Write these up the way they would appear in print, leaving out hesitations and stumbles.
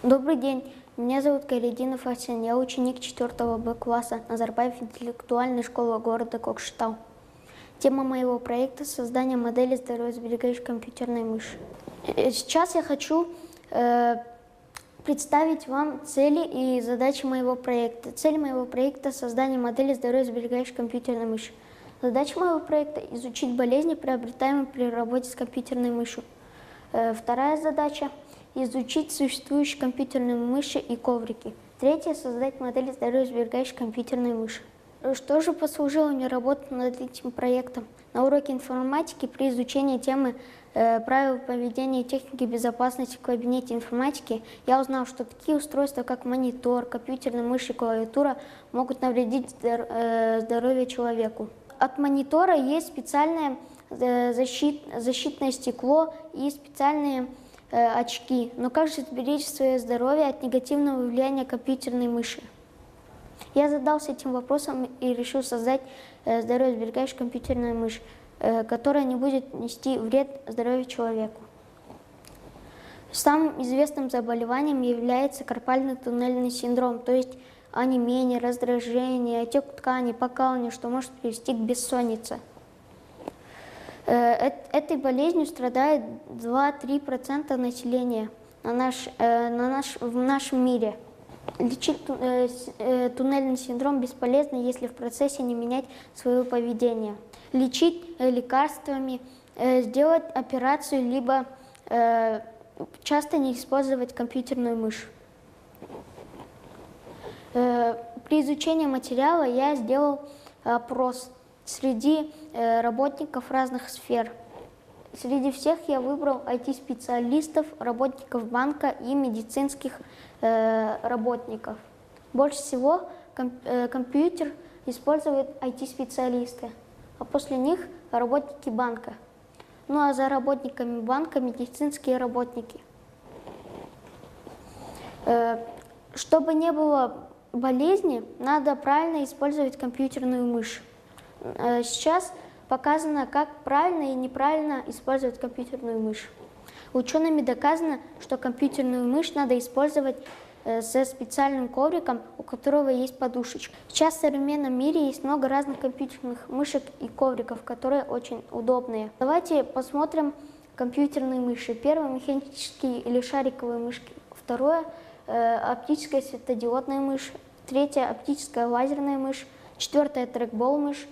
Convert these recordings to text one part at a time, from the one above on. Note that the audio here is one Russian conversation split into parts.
Добрый день, меня зовут Кайрединов Арсен, я ученик 4 Б класса Назарбаев интеллектуальной школы города Кокшетау. Тема моего проекта – создание модели здоровьесберегающей компьютерной мыши. Сейчас я хочу представить вам цели и задачи моего проекта. Цель моего проекта – создание модели здоровьесберегающей компьютерной мыши. Задача моего проекта – изучить болезни, приобретаемые при работе с компьютерной мышью. Вторая задача – изучить существующие компьютерные мыши и коврики. Третья – создать модель здоровьесберегающей компьютерной мыши. Что же послужило мне работа над этим проектом? На уроке информатики при изучении темы правил поведения и техники безопасности в кабинете информатики я узнал, что такие устройства, как монитор, компьютерная мышь и клавиатура, могут навредить здоровью человеку. От монитора есть специальное защитное стекло и специальные очки. Но как же сберечь свое здоровье от негативного влияния компьютерной мыши? Я задался этим вопросом и решил создать здоровьесберегающую компьютерную мышь, которая не будет нести вред здоровью человеку. Самым известным заболеванием является карпальный туннельный синдром, то есть онемение, раздражение, отек тканей, покалывание, что может привести к бессоннице. Этой болезнью страдает 2–3% населения в нашем мире. Лечить туннельный синдром бесполезно, если в процессе не менять свое поведение. Лечить лекарствами, сделать операцию, либо часто не использовать компьютерную мышь. При изучении материала я сделал опрос среди работников разных сфер. Среди всех я выбрал IT-специалистов, работников банка и медицинских работников. Больше всего компьютер используют IT-специалисты, а после них работники банка. Ну а за работниками банка медицинские работники. Чтобы не было болезни, надо правильно использовать компьютерную мышь. Сейчас показано, как правильно и неправильно использовать компьютерную мышь. Учеными доказано, что компьютерную мышь надо использовать со специальным ковриком, у которого есть подушечка. Сейчас в современном мире есть много разных компьютерных мышек и ковриков, которые очень удобные. Давайте посмотрим компьютерные мыши. Первое – механические или шариковые мышки. Второе – оптическая светодиодная мышь. Третье – оптическая лазерная мышь. Четвертое – трекбол мышь.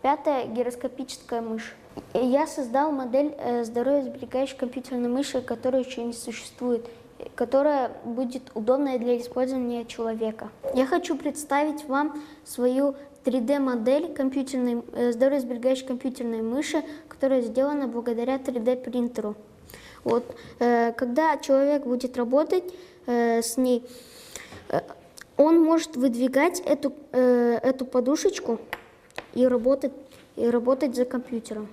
Пятое – гироскопическая мышь. Я создал модель здоровьесберегающей компьютерной мыши, которая еще не существует, которая будет удобной для использования человека. Я хочу представить вам свою 3D-модель здоровьесберегающей компьютерной мыши, которая сделана благодаря 3D-принтеру. Вот, когда человек будет работать с ней, он может выдвигать эту подушечку и работать за компьютером.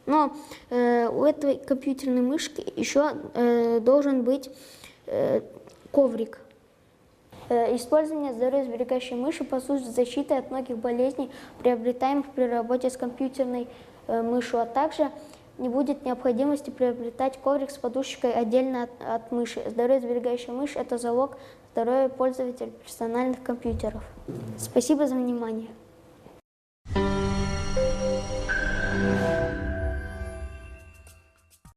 Но у этой компьютерной мышки еще должен быть коврик. Использование здоровьесберегающей мыши послужит защитой от многих болезней, приобретаемых при работе с компьютерной мышью, а также не будет необходимости приобретать коврик с подушечкой отдельно от мыши. Здоровьесберегающая мышь – это залог здоровья пользователей персональных компьютеров. Спасибо за внимание.